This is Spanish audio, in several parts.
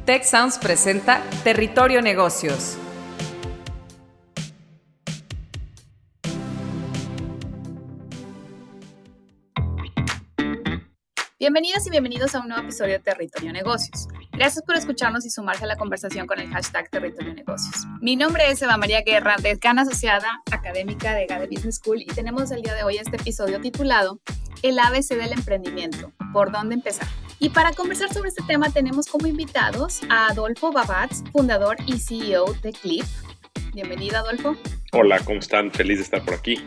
Tech Sounds presenta Territorio Negocios. Bienvenidas y bienvenidos a un nuevo episodio de Territorio Negocios. Gracias por escucharnos y sumarse a la conversación con el hashtag Territorio Negocios. Mi nombre es Eva María Guerra, decana asociada académica de GADE Business School, y tenemos el día de hoy este episodio titulado El ABC del emprendimiento, ¿por dónde empezar? Y para conversar sobre este tema tenemos como invitados a Adolfo Babatz, fundador y CEO de Clip. Bienvenido, Adolfo. Hola, ¿cómo están? Feliz de estar por aquí.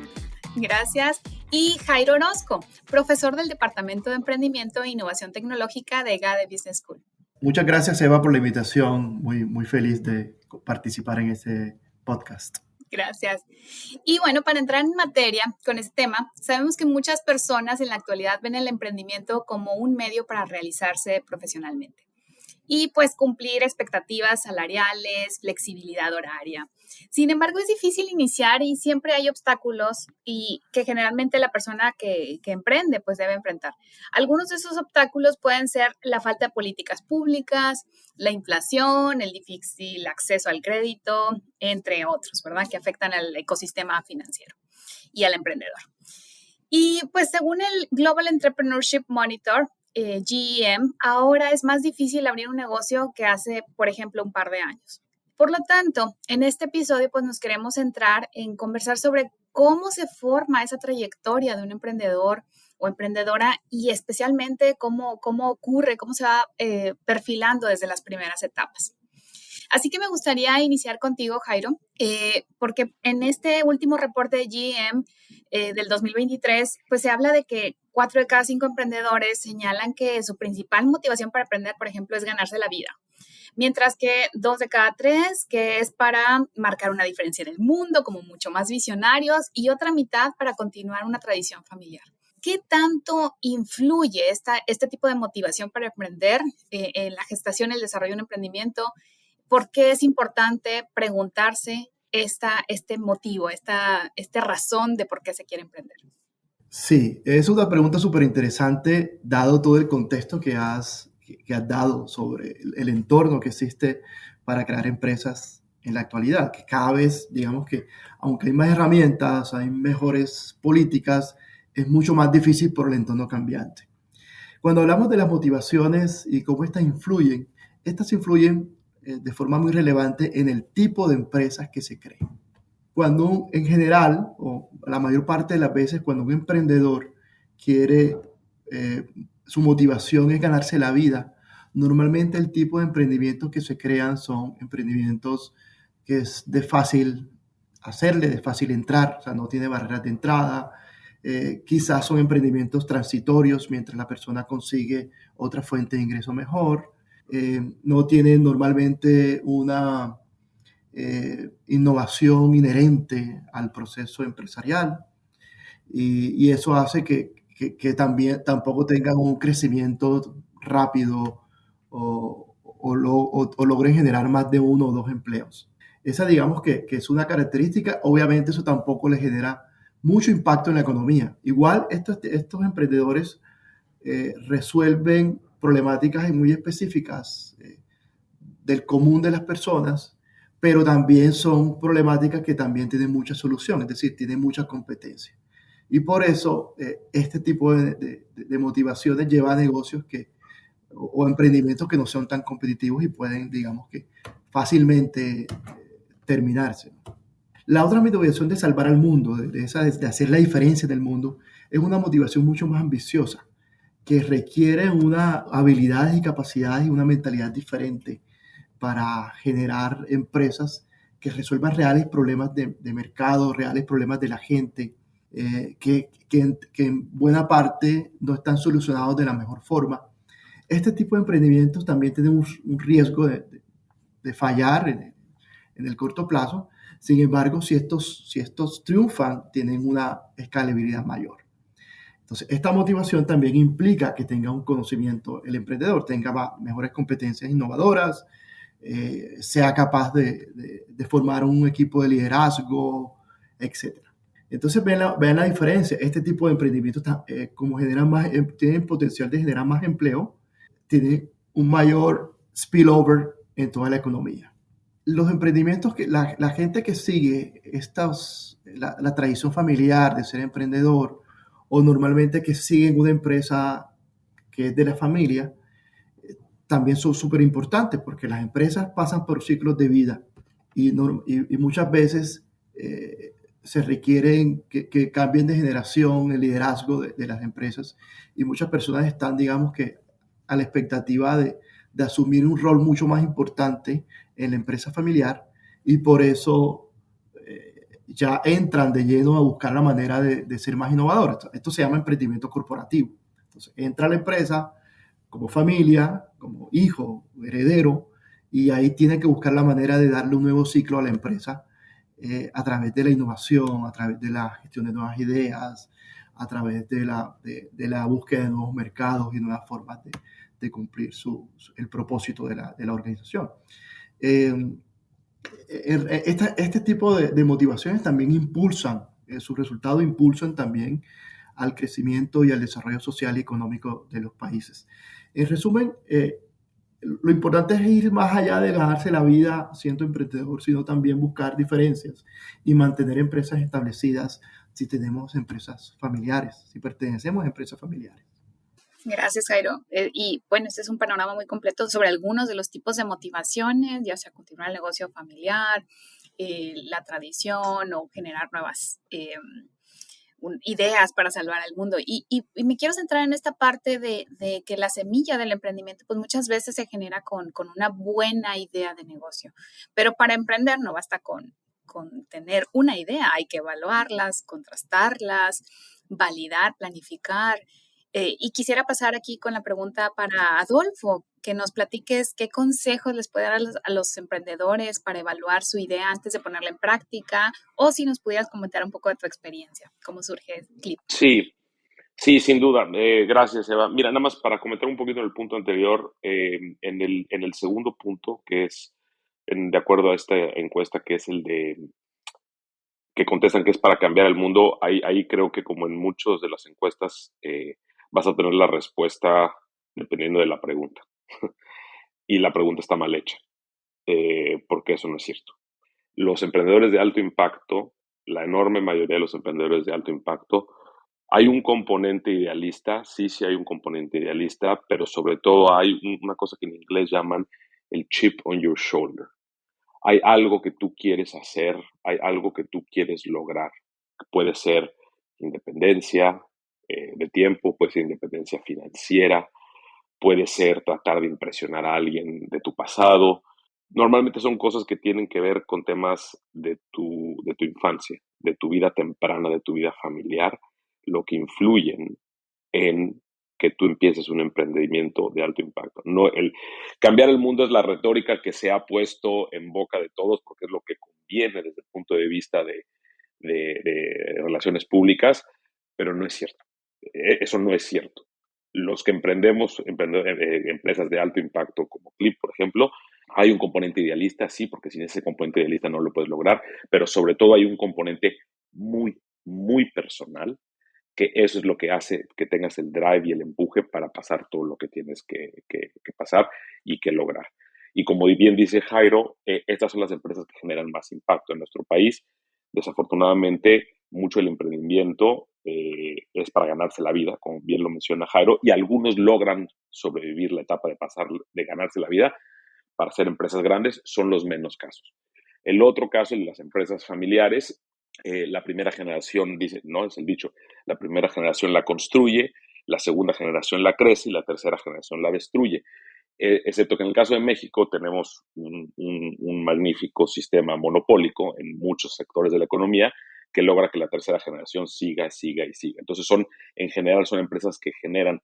Gracias. Y Jairo Orozco, profesor del Departamento de Emprendimiento e Innovación Tecnológica de GADE Business School. Muchas gracias, Eva, por la invitación. Muy feliz de participar en este podcast. Gracias. Y bueno, para entrar en materia con este tema, sabemos que muchas personas en la actualidad ven el emprendimiento como un medio para realizarse profesionalmente y pues cumplir expectativas salariales, flexibilidad horaria. Sin embargo, es difícil iniciar y siempre hay obstáculos y que generalmente la persona que emprende pues debe enfrentar. Algunos de esos obstáculos pueden ser la falta de políticas públicas, la inflación, el difícil acceso al crédito, entre otros, ¿verdad? Que afectan al ecosistema financiero y al emprendedor. Y pues según el Global Entrepreneurship Monitor, GEM, ahora es más difícil abrir un negocio que hace, por ejemplo, un par de años. Por lo tanto, en este episodio pues nos queremos centrar en conversar sobre cómo se forma esa trayectoria de un emprendedor o emprendedora y especialmente cómo ocurre, cómo se va perfilando desde las primeras etapas. Así que me gustaría iniciar contigo, Jairo, porque en este último reporte de GEM del 2023, pues se habla de que 4 de cada 5 emprendedores señalan que su principal motivación para emprender, por ejemplo, es ganarse la vida. Mientras que 2 de cada 3, que es para marcar una diferencia en el mundo, como mucho más visionarios, y otra mitad para continuar una tradición familiar. ¿Qué tanto influye este tipo de motivación para emprender en la gestación y el desarrollo de un emprendimiento? ¿Por qué es importante preguntarse este motivo, esta razón de por qué se quiere emprender? Sí, es una pregunta súper interesante, dado todo el contexto que has dado sobre el entorno que existe para crear empresas en la actualidad, que cada vez, digamos que, aunque hay más herramientas, hay mejores políticas, es mucho más difícil por el entorno cambiante. Cuando hablamos de las motivaciones y cómo estas influyen de forma muy relevante en el tipo de empresas que se creen. Cuando en general, o la mayor parte de las veces, cuando un emprendedor quiere, su motivación es ganarse la vida, normalmente el tipo de emprendimientos que se crean son emprendimientos que es de fácil hacerle, de fácil entrar, o sea, no tiene barreras de entrada. Quizás son emprendimientos transitorios mientras la persona consigue otra fuente de ingreso mejor. No tienen normalmente una innovación inherente al proceso empresarial y eso hace que también tampoco tengan un crecimiento rápido o logren generar más de 1 o 2 empleos. Esa digamos que es una característica. Obviamente eso tampoco le genera mucho impacto en la economía. Igual estos emprendedores resuelven problemáticas muy específicas del común de las personas, pero también son problemáticas que también tienen mucha solución, es decir, tienen mucha competencia. Y por eso este tipo de motivaciones lleva a negocios o emprendimientos que no son tan competitivos y pueden, digamos que, fácilmente terminarse. La otra motivación de salvar al mundo, de hacer la diferencia en el mundo, es una motivación mucho más ambiciosa, que requiere una habilidades y capacidades y una mentalidad diferente para generar empresas que resuelvan reales problemas de mercado, reales problemas de la gente, que en buena parte no están solucionados de la mejor forma. Este tipo de emprendimientos también tienen un riesgo de fallar en el corto plazo. Sin embargo, si estos triunfan, tienen una escalabilidad mayor. Entonces, esta motivación también implica que tenga un conocimiento, el emprendedor tenga mejores competencias innovadoras, sea capaz de formar un equipo de liderazgo, etc. Entonces, vean la diferencia. Este tipo de emprendimientos, como tienen potencial de generar más empleo, tienen un mayor spillover en toda la economía. Los emprendimientos, la gente que sigue la tradición familiar de ser emprendedor, o normalmente que siguen una empresa que es de la familia, también son súper importantes porque las empresas pasan por ciclos de vida y muchas veces se requieren que cambien de generación el liderazgo de las empresas, y muchas personas están, digamos que, a la expectativa de asumir un rol mucho más importante en la empresa familiar, y por eso ya entran de lleno a buscar la manera de ser más innovadores. Esto se llama emprendimiento corporativo. Entonces, entra a la empresa como familia, como hijo, heredero, y ahí tiene que buscar la manera de darle un nuevo ciclo a la empresa a través de la innovación, a través de la gestión de nuevas ideas, a través de la búsqueda de nuevos mercados y nuevas formas de cumplir el propósito de la organización. Este tipo de motivaciones también impulsan, sus resultados impulsan también al crecimiento y al desarrollo social y económico de los países. En resumen, lo importante es ir más allá de ganarse la vida siendo emprendedor, sino también buscar diferencias y mantener empresas establecidas si tenemos empresas familiares, si pertenecemos a empresas familiares. Gracias, Jairo. Y bueno, este es un panorama muy completo sobre algunos de los tipos de motivaciones, ya sea continuar el negocio familiar, la tradición o generar nuevas ideas para salvar al mundo. Y me quiero centrar en esta parte de que la semilla del emprendimiento, pues muchas veces se genera con una buena idea de negocio. Pero para emprender no basta con tener una idea, hay que evaluarlas, contrastarlas, validar, planificar. Y quisiera pasar aquí con la pregunta para Adolfo, que nos platiques qué consejos les puede dar a los emprendedores para evaluar su idea antes de ponerla en práctica, o si nos pudieras comentar un poco de tu experiencia, cómo surge Clip. Sí, sí, sin duda. Gracias, Eva. Mira, nada más para comentar un poquito en el punto anterior, en el segundo punto, que es de acuerdo a esta encuesta, que es el de que contestan que es para cambiar el mundo, ahí creo que como en muchas de las encuestas vas a tener la respuesta dependiendo de la pregunta. Y la pregunta está mal hecha, porque eso no es cierto. Los emprendedores de alto impacto, la enorme mayoría de los emprendedores de alto impacto, hay un componente idealista, sí hay un componente idealista, pero sobre todo hay una cosa que en inglés llaman el chip on your shoulder. Hay algo que tú quieres hacer, hay algo que tú quieres lograr. Puede ser independencia de tiempo, puede ser independencia financiera, puede ser tratar de impresionar a alguien de tu pasado. Normalmente son cosas que tienen que ver con temas de tu infancia, de tu vida temprana, de tu vida familiar, lo que influyen en que tú empieces un emprendimiento de alto impacto. No, cambiar el mundo es la retórica que se ha puesto en boca de todos porque es lo que conviene desde el punto de vista de relaciones públicas, pero no es cierto. Eso no es cierto. Los que emprendemos empresas de alto impacto como Clip, por ejemplo, hay un componente idealista, sí, porque sin ese componente idealista no lo puedes lograr, pero sobre todo hay un componente muy, muy personal, que eso es lo que hace que tengas el drive y el empuje para pasar todo lo que tienes que pasar y que lograr. Y como bien dice Jairo, estas son las empresas que generan más impacto en nuestro país. Desafortunadamente, mucho del emprendimiento es para ganarse la vida, como bien lo menciona Jairo, y algunos logran sobrevivir la etapa de ganarse la vida para ser empresas grandes, son los menos casos. El otro caso, el de las empresas familiares, la primera generación, dice, no es el dicho, la primera generación la construye, la segunda generación la crece y la tercera generación la destruye. Excepto que en el caso de México tenemos un magnífico sistema monopólico en muchos sectores de la economía que logra que la tercera generación siga. Entonces en general son empresas que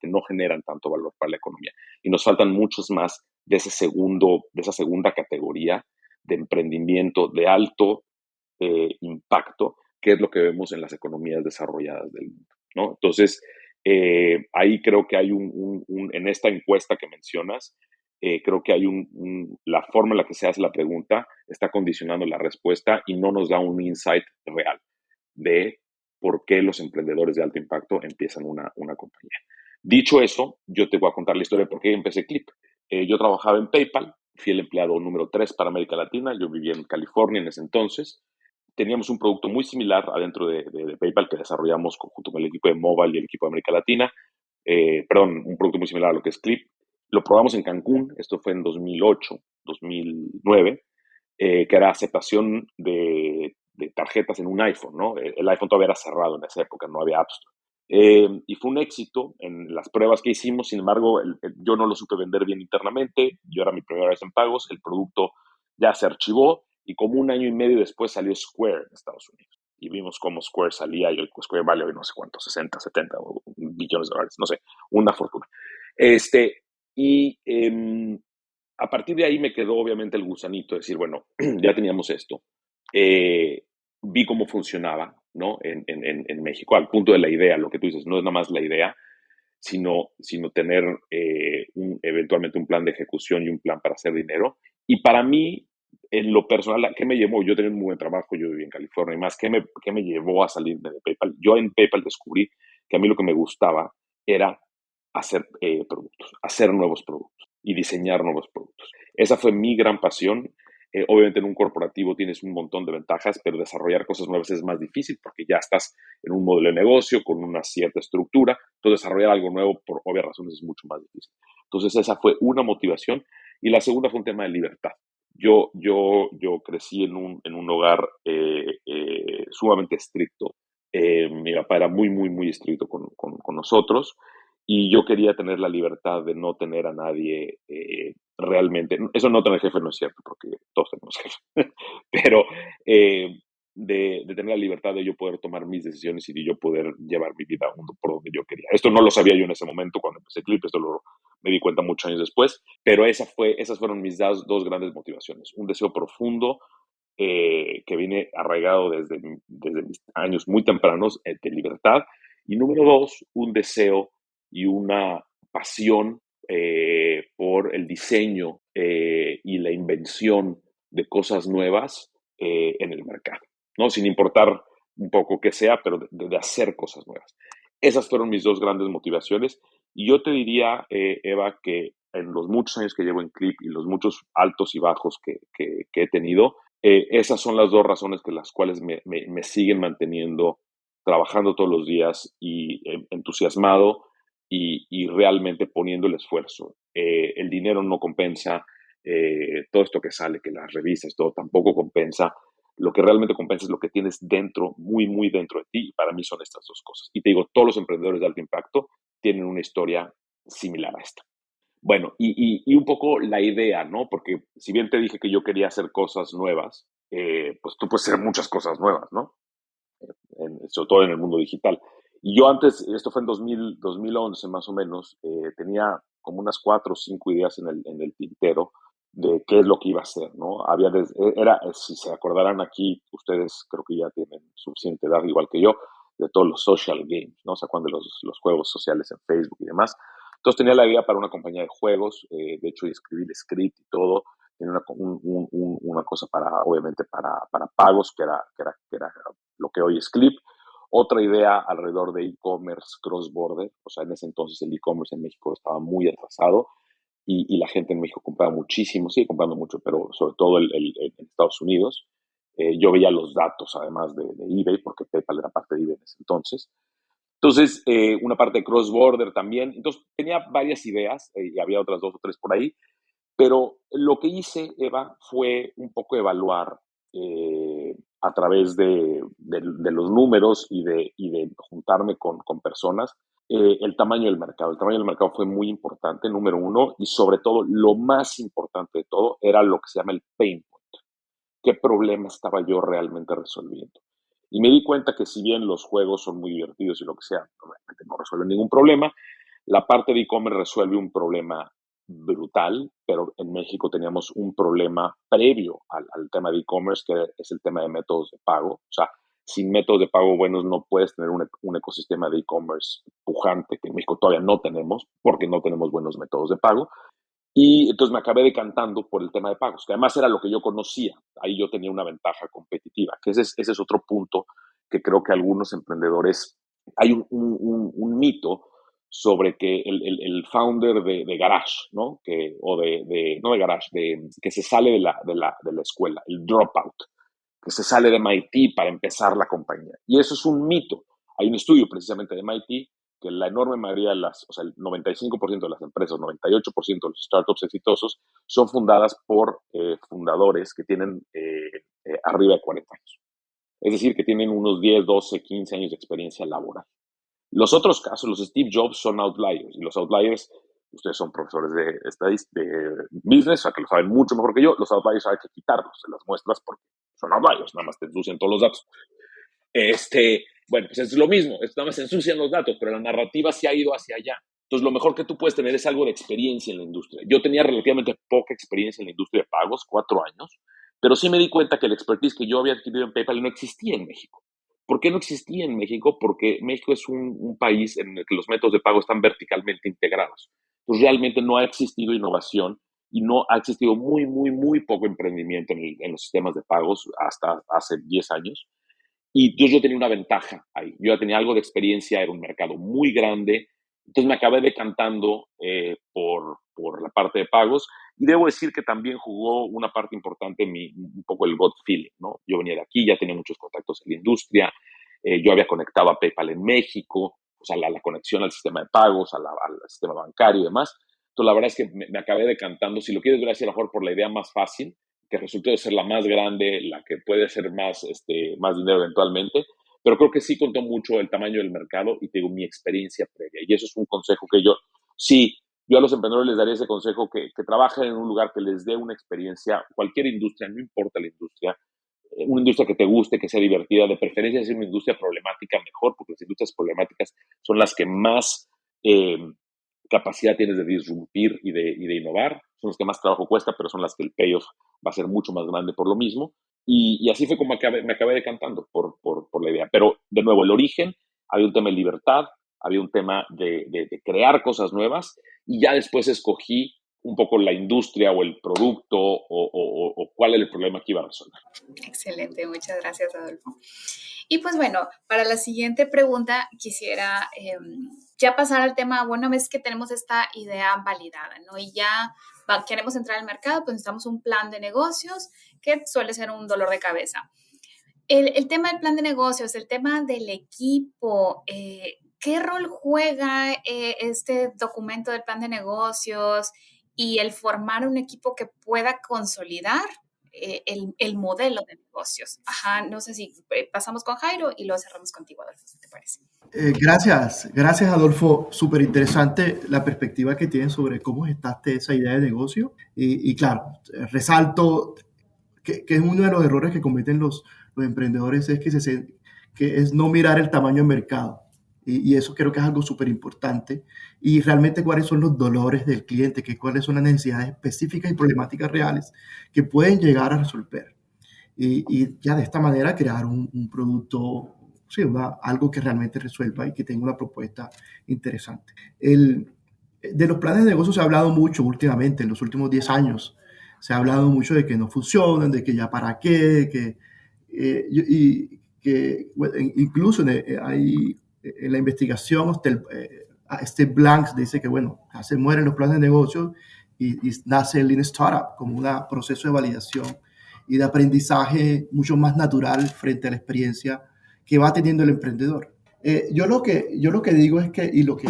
no generan tanto valor para la economía. Y nos faltan muchos más de esa segunda categoría de emprendimiento de alto impacto, que es lo que vemos en las economías desarrolladas del mundo, ¿no? Entonces, ahí creo que hay en esta encuesta que mencionas, creo que hay la forma en la que se hace la pregunta está condicionando la respuesta y no nos da un insight real de por qué los emprendedores de alto impacto empiezan una compañía. Dicho eso, yo te voy a contar la historia de por qué empecé Clip. Yo trabajaba en PayPal, fui el empleado número 3 para América Latina, yo vivía en California en ese entonces. Teníamos un producto muy similar adentro de PayPal que desarrollamos junto con el equipo de Mobile y el equipo de América Latina. Perdón, un producto muy similar a lo que es Clip. Lo probamos en Cancún, esto fue en 2008, 2009, que era aceptación de tarjetas en un iPhone, ¿no? El iPhone todavía era cerrado en esa época, no había App Store. Y fue un éxito en las pruebas que hicimos. Sin embargo, yo no lo supe vender bien internamente. Yo era mi primera vez en pagos. El producto ya se archivó y como un año y medio después salió Square en Estados Unidos. Y vimos cómo Square salía y el Square vale hoy no sé cuánto, 60, 70 o billones de dólares, no sé, una fortuna. Y a partir de ahí me quedó obviamente el gusanito de decir, bueno, ya teníamos esto. Vi cómo funcionaba, ¿no? En México, al punto de la idea, lo que tú dices, no es nada más la idea, sino tener eventualmente un plan de ejecución y un plan para hacer dinero. Y para mí, en lo personal, ¿qué me llevó? Yo tenía un muy buen trabajo, yo viví en California y más, ¿qué me llevó a salirme de PayPal? Yo en PayPal descubrí que a mí lo que me gustaba era hacer productos, hacer nuevos productos y diseñar nuevos productos. Esa fue mi gran pasión. Obviamente en un corporativo tienes un montón de ventajas, pero desarrollar cosas nuevas es más difícil porque ya estás en un modelo de negocio con una cierta estructura. Entonces desarrollar algo nuevo por obvias razones es mucho más difícil. Entonces esa fue una motivación y la segunda fue un tema de libertad. Yo crecí en un hogar sumamente estricto. Mi papá era muy, muy, muy estricto con nosotros y yo quería tener la libertad de no tener a nadie realmente. Eso no tener jefe no es cierto, porque todos tenemos jefe, pero de tener la libertad de yo poder tomar mis decisiones y de yo poder llevar mi vida por donde yo quería. Esto no lo sabía yo en ese momento cuando empecé Clip, me di cuenta muchos años después, pero esas fueron mis dos grandes motivaciones. Un deseo profundo que viene arraigado desde mis años muy tempranos de libertad. Y número dos, un deseo y una pasión por el diseño y la invención de cosas nuevas en el mercado, ¿no? Sin importar un poco qué sea, pero de hacer cosas nuevas. Esas fueron mis dos grandes motivaciones. Y yo te diría, Eva, que en los muchos años que llevo en Clip y los muchos altos y bajos que he tenido, esas son las dos razones que las cuales me siguen manteniendo trabajando todos los días y entusiasmado y realmente poniendo el esfuerzo. El dinero no compensa, todo esto que sale, que las revistas, todo tampoco compensa. Lo que realmente compensa es lo que tienes dentro, muy, muy dentro de ti. Y para mí son estas dos cosas. Y te digo, todos los emprendedores de alto impacto tienen una historia similar a esta. Bueno, y un poco la idea, ¿no? Porque si bien te dije que yo quería hacer cosas nuevas, pues tú puedes hacer muchas cosas nuevas, ¿no? Sobre todo en el mundo digital. Y yo antes, esto fue en 2011 más o menos, tenía como unas 4 o 5 ideas en el tintero de qué es lo que iba a hacer, ¿no? Si se acordarán aquí, ustedes creo que ya tienen suficiente edad, igual que yo, de todos los social games, ¿no? O sea, cuando los juegos sociales en Facebook y demás. Entonces tenía la idea para una compañía de juegos, de hecho escribí el script y todo, tenía una cosa obviamente, para pagos, que era lo que hoy es Clip. Otra idea alrededor de e-commerce cross-border, o sea, en ese entonces el e-commerce en México estaba muy atrasado y la gente en México compraba muchísimo, sigue comprando mucho, pero sobre todo en Estados Unidos. Yo veía los datos además de eBay, porque PayPal era parte de eBay en ese entonces. Entonces, una parte de cross-border también. Entonces, tenía varias ideas y había otras 2 o 3 por ahí. Pero lo que hice, Eva, fue un poco evaluar a través de los números y de juntarme con personas el tamaño del mercado. El tamaño del mercado fue muy importante, número uno, y sobre todo, lo más importante de todo era lo que se llama el pain point. ¿Qué problema estaba yo realmente resolviendo? Y me di cuenta que si bien los juegos son muy divertidos y lo que sea, realmente no resuelven ningún problema, la parte de e-commerce resuelve un problema brutal, pero en México teníamos un problema previo al tema de e-commerce, que es el tema de métodos de pago. O sea, sin métodos de pago buenos no puedes tener un ecosistema de e-commerce pujante, que en México todavía no tenemos, porque no tenemos buenos métodos de pago. Y entonces me acabé decantando por el tema de pagos, que además era lo que yo conocía. Ahí yo tenía una ventaja competitiva, que ese es otro punto que creo que algunos emprendedores, hay un mito sobre que el founder de Garage, ¿no? No de Garage, que se sale de la escuela, el dropout, que se sale de MIT para empezar la compañía. Y eso es un mito. Hay un estudio precisamente de MIT que la enorme mayoría o sea, el 95% de las empresas, 98% de los startups exitosos son fundadas por fundadores que tienen arriba de 40 años. Es decir, que tienen unos 10, 12, 15 años de experiencia laboral. Los otros casos, los Steve Jobs, son outliers. Y los outliers, ustedes son profesores de business, o sea que lo saben mucho mejor que yo. Los outliers hay que quitarlos de las muestras porque son outliers, nada más te ensucian todos los datos. Bueno, pues es lo mismo, nada más se ensucian los datos, pero la narrativa se ha ido hacia allá. Entonces, lo mejor que tú puedes tener es algo de experiencia en la industria. Yo tenía relativamente poca experiencia en la industria de pagos, 4 años, pero sí me di cuenta que el expertise que yo había adquirido en PayPal no existía en México. ¿Por qué no existía en México? Porque México es un país en el que los métodos de pago están verticalmente integrados. Entonces, realmente no ha existido innovación y no ha existido muy, muy, muy poco emprendimiento en los sistemas de pagos hasta hace 10 años. Y yo tenía una ventaja ahí. Yo ya tenía algo de experiencia, era un mercado muy grande. Entonces me acabé decantando por la parte de pagos. Y debo decir que también jugó una parte importante un poco el gut feeling, ¿no? Yo venía de aquí, ya tenía muchos contactos en la industria. Yo había conectado a PayPal en México, o sea, la conexión al sistema de pagos, al sistema bancario y demás. Entonces la verdad es que me acabé decantando. Si lo quieres ver así, a lo mejor por la idea más fácil, que resultó ser la más grande, la que puede hacer más dinero eventualmente, pero creo que sí contó mucho el tamaño del mercado y tengo mi experiencia previa. Y eso es un consejo que yo a los emprendedores les daría ese consejo, que trabajen en un lugar que les dé una experiencia, cualquier industria, no importa la industria, una industria que te guste, que sea divertida, de preferencia es una industria problemática mejor, porque las industrias problemáticas son las que más capacidad tienes de disrumpir y de innovar, son las que más trabajo cuesta, pero son las que el payoff va a ser mucho más grande por lo mismo. Y así fue como me acabé decantando por la idea. Pero, de nuevo, el origen, había un tema de libertad, había un tema de crear cosas nuevas, y ya después escogí un poco la industria o el producto o cuál era el problema que iba a resolver. Excelente, muchas gracias, Adolfo. Y pues bueno, para la siguiente pregunta quisiera ya pasar al tema, bueno, ves que tenemos esta idea validada, ¿no? Y ya queremos entrar al mercado, pues necesitamos un plan de negocios que suele ser un dolor de cabeza. El tema del plan de negocios, el tema del equipo, ¿qué rol juega este documento del plan de negocios y el formar un equipo que pueda consolidar el modelo de negocios? Ajá, no sé si pasamos con Jairo y luego cerramos contigo, Adolfo, ¿qué te parece? Gracias Adolfo. Súper interesante la perspectiva que tienes sobre cómo gestaste esa idea de negocio. Y claro, resalto que es uno de los errores que cometen los emprendedores, es que es no mirar el tamaño del mercado. Y eso creo que es algo súper importante. Y realmente cuáles son los dolores del cliente, cuáles son las necesidades específicas y problemáticas reales que pueden llegar a resolver. Y ya de esta manera crear un producto, sí, algo que realmente resuelva y que tenga una propuesta interesante. De los planes de negocio se ha hablado mucho últimamente, en los últimos 10 años. Se ha hablado mucho de que no funcionan, de que ya para qué, bueno, incluso en la investigación Steve Blanks dice que, bueno, se mueren los planes de negocio y nace el Lean Startup como un proceso de validación y de aprendizaje mucho más natural frente a la experiencia que va teniendo el emprendedor. Yo lo que digo es que, y lo que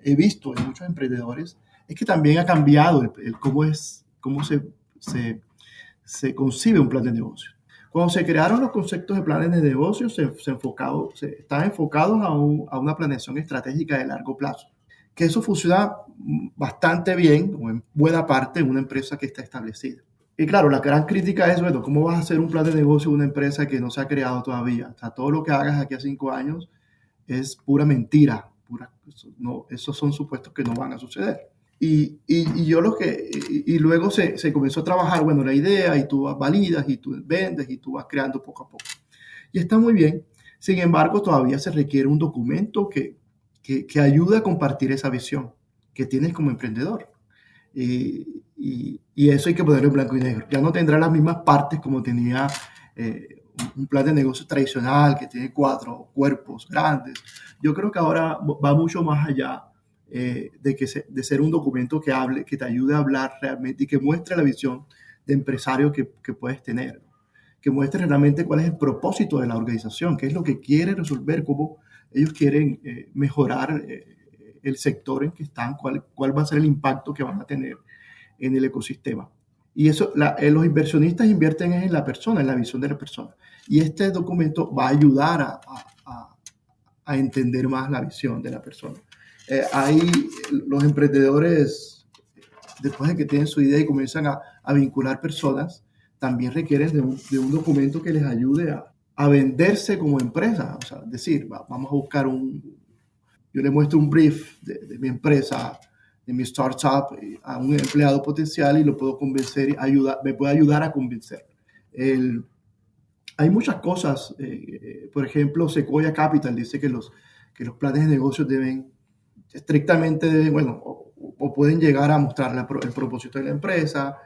he visto en muchos emprendedores, es que también ha cambiado cómo se concibe un plan de negocio. Cuando se crearon los conceptos de planes de negocio, estaban enfocados a una planeación estratégica de largo plazo. Que eso funciona bastante bien, o en buena parte, en una empresa que está establecida. Y claro, la gran crítica es, bueno, ¿cómo vas a hacer un plan de negocio en una empresa que no se ha creado todavía? O sea, todo lo que hagas aquí a 5 años es pura mentira. Esos son supuestos que no van a suceder. Y luego se comenzó a trabajar, bueno, la idea, y tú validas, y tú vendes, y tú vas creando poco a poco. Y está muy bien. Sin embargo, todavía se requiere un documento que ayude a compartir esa visión que tienes como emprendedor. Y eso hay que ponerlo en blanco y negro. Ya no tendrá las mismas partes como tenía un plan de negocio tradicional que tiene 4 cuerpos grandes. Yo creo que ahora va mucho más allá de ser un documento que hable, que te ayude a hablar realmente y que muestre la visión de empresario que puedes tener, que muestre realmente cuál es el propósito de la organización, qué es lo que quiere resolver, cómo ellos quieren mejorar el sector en que están, cuál va a ser el impacto que van a tener en el ecosistema. Y eso, los inversionistas invierten en la persona, en la visión de la persona. Y este documento va a ayudar a entender más la visión de la persona. Ahí los emprendedores, después de que tienen su idea y comienzan a vincular personas, también requieren de un documento que les ayude a venderse como empresa. O sea, decir, vamos a buscar yo le muestro un brief de mi empresa, de mi startup, a un empleado potencial y lo puedo convencer, me puede ayudar a convencer. Hay muchas cosas, por ejemplo, Sequoia Capital dice que los planes de negocio estrictamente, bueno, o pueden llegar a mostrar el propósito de la empresa,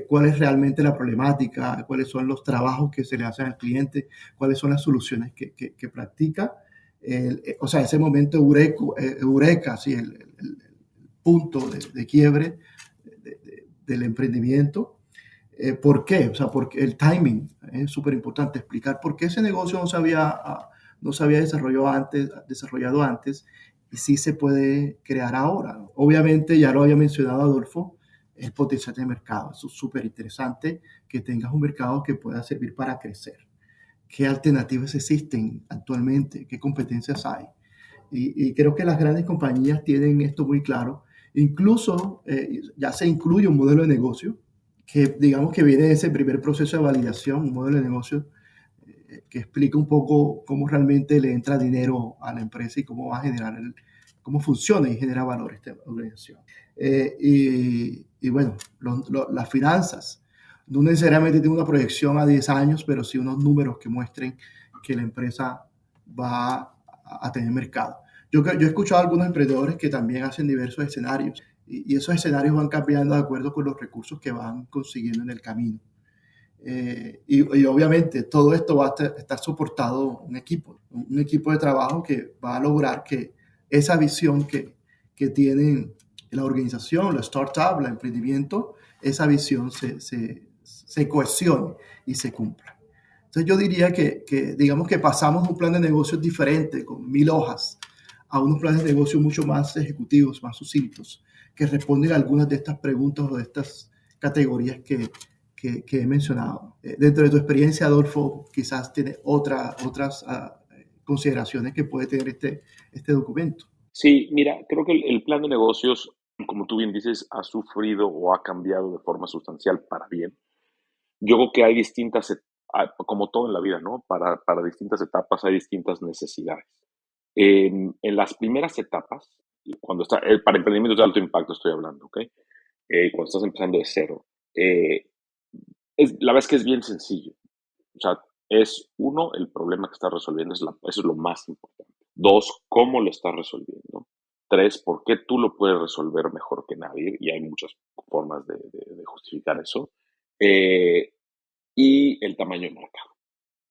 cuál es realmente la problemática, cuáles son los trabajos que se le hacen al cliente, cuáles son las soluciones que practica. O sea, ese momento eureka, sí, el punto de quiebre del emprendimiento. ¿Por qué? O sea, porque el timing es súper importante, explicar por qué ese negocio no se había desarrollado antes y sí se puede crear ahora. Obviamente, ya lo había mencionado Adolfo, el potencial de mercado. Eso es súper interesante, que tengas un mercado que pueda servir para crecer. ¿Qué alternativas existen actualmente? ¿Qué competencias hay? Y creo que las grandes compañías tienen esto muy claro. Incluso ya se incluye un modelo de negocio que digamos que viene de ese primer proceso de validación, un modelo de negocio que explica un poco cómo realmente le entra dinero a la empresa y cómo va a generar, cómo funciona y genera valor esta organización. Y bueno, las finanzas. No necesariamente tiene una proyección a 10 años, pero sí unos números que muestren que la empresa va a tener mercado. Yo he escuchado a algunos emprendedores que también hacen diversos escenarios y esos escenarios van cambiando de acuerdo con los recursos que van consiguiendo en el camino. Y obviamente todo esto va a estar soportado un equipo de trabajo que va a lograr que esa visión que tienen la organización, la startup, el emprendimiento, esa visión se cohesione y se cumpla. Entonces yo diría que digamos que pasamos de un plan de negocios diferente, con 1000 hojas, a unos planes de negocio mucho más ejecutivos, más sucintos, que responden a algunas de estas preguntas o de estas categorías que he mencionado. Dentro de tu experiencia, Adolfo, quizás tiene otras consideraciones que puede tener este documento. Sí, mira, creo que el plan de negocios, como tú bien dices, ha sufrido o ha cambiado de forma sustancial para bien. Yo creo que hay como todo en la vida, ¿no? Para distintas etapas hay distintas necesidades. En las primeras etapas, para emprendimientos de alto impacto estoy hablando, ¿ok? Cuando estás empezando de cero, la verdad es que es bien sencillo. O sea, es uno, el problema que estás resolviendo, eso es lo más importante. Dos, cómo lo estás resolviendo. Tres, por qué tú lo puedes resolver mejor que nadie, y hay muchas formas de justificar eso. Y el tamaño de mercado,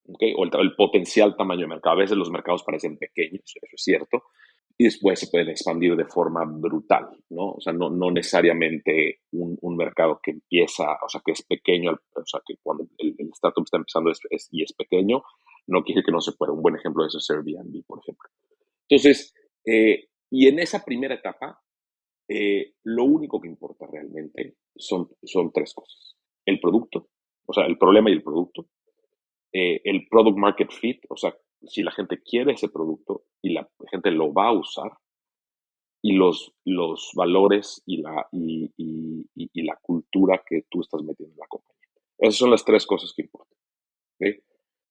¿okay? O el potencial tamaño de mercado. A veces los mercados parecen pequeños, eso es cierto, y después se pueden expandir de forma brutal, ¿no? O sea, no necesariamente un mercado que empieza, o sea, que es pequeño, o sea, que cuando el startup está empezando y es pequeño, no quiere decir que no se pueda. Un buen ejemplo de eso es Airbnb, por ejemplo. Entonces, y en esa primera etapa, lo único que importa realmente son tres cosas. El producto, o sea, el problema y el producto. El product market fit, o sea, si la gente quiere ese producto y la gente lo va a usar, y los valores y la cultura que tú estás metiendo en la compañía. Esas son las tres cosas que importan. ¿Okay?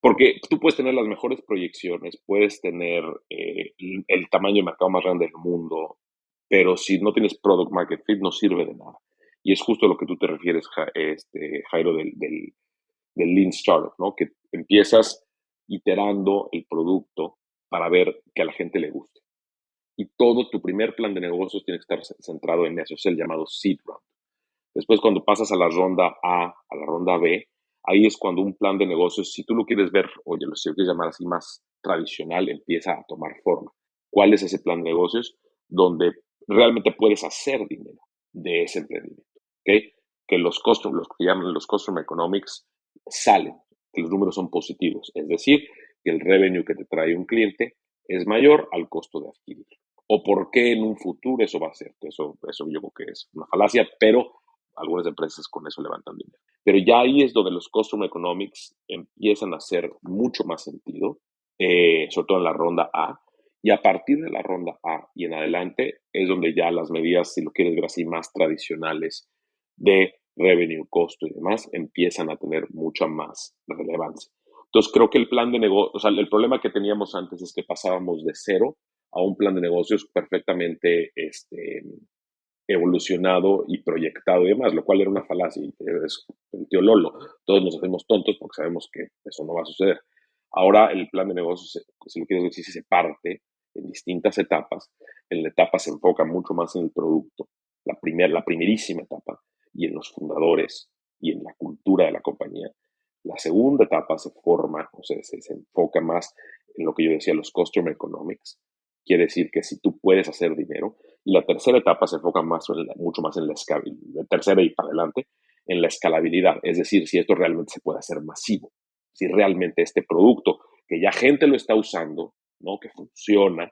Porque tú puedes tener las mejores proyecciones, puedes tener el tamaño de mercado más grande del mundo, pero si no tienes product market fit no sirve de nada. Y es justo a lo que tú te refieres, Jairo, del Lean Startup, ¿no? Que empiezas iterando el producto para ver que a la gente le guste. Y todo tu primer plan de negocios tiene que estar centrado en eso, es el llamado seed round. Después, cuando pasas a la ronda A, a la ronda B, ahí es cuando un plan de negocios, si tú lo quieres ver, oye, si lo quieres llamar así más tradicional, empieza a tomar forma. ¿Cuál es ese plan de negocios? Donde realmente puedes hacer dinero de ese emprendimiento, ¿ok? Que los que llaman los customer economics salen, que los números son positivos, es decir, que el revenue que te trae un cliente es mayor al costo de adquirir. O por qué en un futuro eso va a ser, eso yo creo que es una falacia, pero algunas empresas con eso levantan dinero. Pero ya ahí es donde los customer economics empiezan a hacer mucho más sentido, sobre todo en la ronda A, y a partir de la ronda A y en adelante es donde ya las medidas, si lo quieres ver así, más tradicionales de revenue, costo y demás, empiezan a tener mucha más relevancia. Entonces creo que el plan de negocio, o sea, el problema que teníamos antes es que pasábamos de 0 a un plan de negocios perfectamente evolucionado y proyectado y demás, lo cual era una falacia. Es el tío Lolo. Todos nos hacemos tontos porque sabemos que eso no va a suceder. Ahora el plan de negocios, si lo quieres decir, se parte en distintas etapas. En la etapa se enfoca mucho más en el producto, la primerísima etapa, y en los fundadores y en la cultura de la compañía. La segunda etapa se forma, o sea, se enfoca más en lo que yo decía, los customer economics. Quiere decir que si tú puedes hacer dinero. Y la tercera etapa se enfoca mucho más en la escalabilidad, tercera y para adelante, en la escalabilidad. Es decir, si esto realmente se puede hacer masivo. Si realmente este producto, que ya gente lo está usando, ¿no? Que funciona,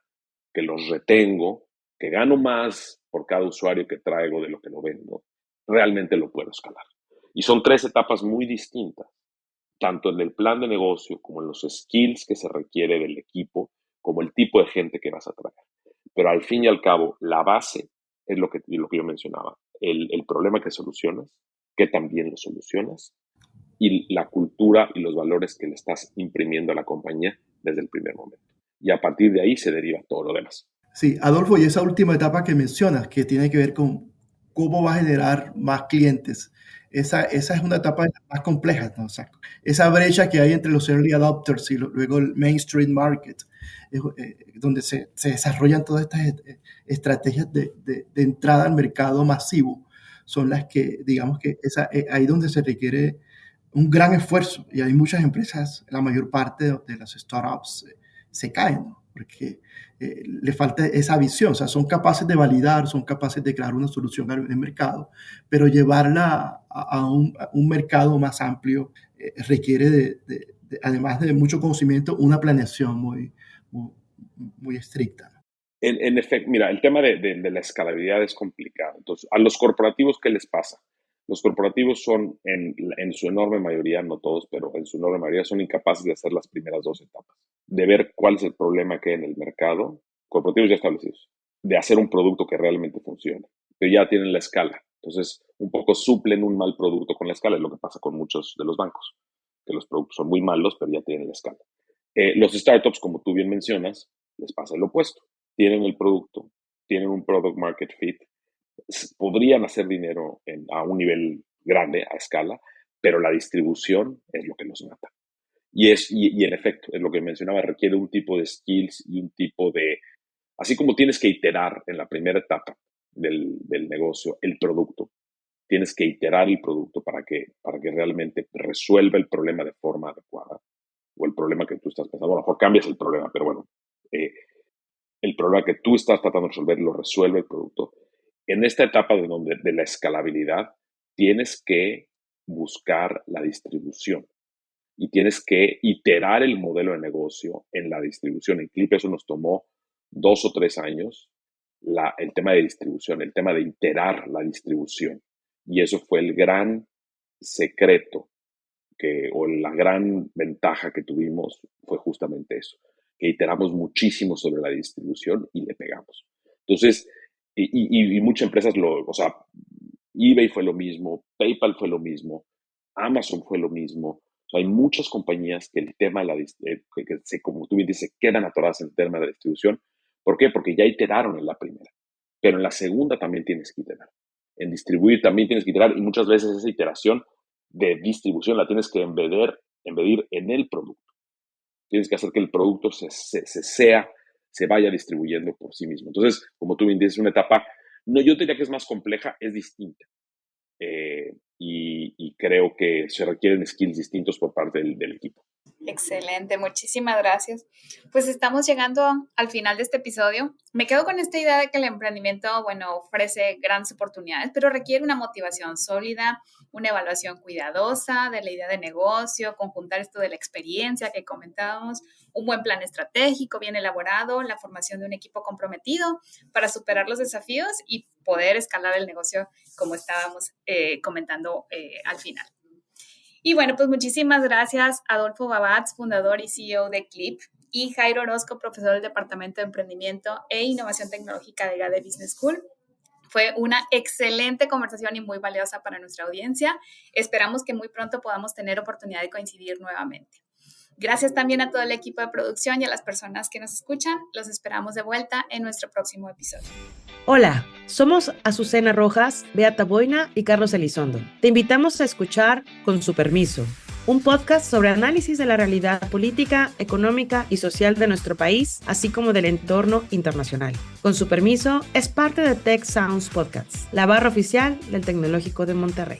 que los retengo, que gano más por cada usuario que traigo de lo que lo vendo, realmente lo puedo escalar. Y son 3 etapas muy distintas, tanto en el plan de negocio como en los skills que se requiere del equipo, como el tipo de gente que vas a traer. Pero al fin y al cabo, la base es lo que yo mencionaba, el problema que solucionas, que también lo solucionas, y la cultura y los valores que le estás imprimiendo a la compañía desde el primer momento. Y a partir de ahí se deriva todo lo demás. Sí, Adolfo, y esa última etapa que mencionas, que tiene que ver con cómo va a generar más clientes, esa es una etapa más compleja, ¿no? O sea, esa brecha que hay entre los early adopters y luego el mainstream market, donde se desarrollan todas estas estrategias de entrada al mercado masivo, son las que, digamos que ahí donde se requiere un gran esfuerzo, y hay muchas empresas, la mayor parte de las startups se caen, ¿no? Porque le falta esa visión, o sea, son capaces de validar, son capaces de crear una solución en el mercado, pero llevarla a un mercado más amplio requiere, además de mucho conocimiento, una planeación muy estricta. En efecto, mira, el tema de la escalabilidad es complicado. Entonces, a los corporativos, ¿qué les pasa? Los corporativos son, en su enorme mayoría, no todos, pero en su enorme mayoría, son incapaces de hacer las primeras 2 etapas, de ver cuál es el problema que hay en el mercado, corporativos ya establecidos, de hacer un producto que realmente funcione, pero ya tienen la escala. Entonces, un poco suplen un mal producto con la escala, es lo que pasa con muchos de los bancos, que los productos son muy malos, pero ya tienen la escala. Los startups, como tú bien mencionas, les pasa el opuesto. Tienen el producto, tienen un product market fit, podrían hacer dinero a un nivel grande, a escala, pero la distribución es lo que los mata. Y en efecto, es lo que mencionaba, requiere un tipo de skills y un tipo de, así como tienes que iterar en la primera etapa del negocio el producto, tienes que iterar el producto para que realmente resuelva el problema de forma adecuada, o el problema que tú estás pensando. A lo mejor cambias el problema, pero bueno, el problema que tú estás tratando de resolver lo resuelve el producto. En esta etapa de la escalabilidad, tienes que buscar la distribución y tienes que iterar el modelo de negocio en la distribución. En Clip eso nos tomó 2 o 3 años, el tema de distribución, el tema de iterar la distribución. Y eso fue el gran secreto o la gran ventaja que tuvimos fue justamente eso, que iteramos muchísimo sobre la distribución y le pegamos. Entonces, y muchas empresas o sea, eBay fue lo mismo, PayPal fue lo mismo, Amazon fue lo mismo. O sea, hay muchas compañías que el tema, como tú bien dices, quedan atoradas en el tema de la distribución. ¿Por qué? Porque ya iteraron en la primera, pero en la segunda también tienes que iterar. En distribuir también tienes que iterar y muchas veces esa iteración de distribución la tienes que embedir en el producto. Tienes que hacer que el producto se vaya distribuyendo por sí mismo. Entonces, como tú bien dices, una etapa, no, yo diría que es más compleja, es distinta. Y creo que se requieren skills distintos por parte del equipo. Excelente, muchísimas gracias. Pues estamos llegando al final de este episodio. Me quedo con esta idea de que el emprendimiento, ofrece grandes oportunidades, pero requiere una motivación sólida, una evaluación cuidadosa de la idea de negocio, conjuntar esto de la experiencia que comentábamos, un buen plan estratégico bien elaborado, la formación de un equipo comprometido para superar los desafíos y poder escalar el negocio como estábamos comentando al final. Y bueno, pues muchísimas gracias Adolfo Babatz, fundador y CEO de Clip, y Jairo Orozco, profesor del Departamento de Emprendimiento e Innovación Tecnológica de GADE Business School. Fue una excelente conversación y muy valiosa para nuestra audiencia. Esperamos que muy pronto podamos tener oportunidad de coincidir nuevamente. Gracias también a todo el equipo de producción y a las personas que nos escuchan. Los esperamos de vuelta en nuestro próximo episodio. Hola, somos Azucena Rojas, Beata Boina y Carlos Elizondo. Te invitamos a escuchar Con su permiso, un podcast sobre análisis de la realidad política, económica y social de nuestro país, así como del entorno internacional. Con su permiso es parte de Tech Sounds Podcasts, la barra oficial del Tecnológico de Monterrey.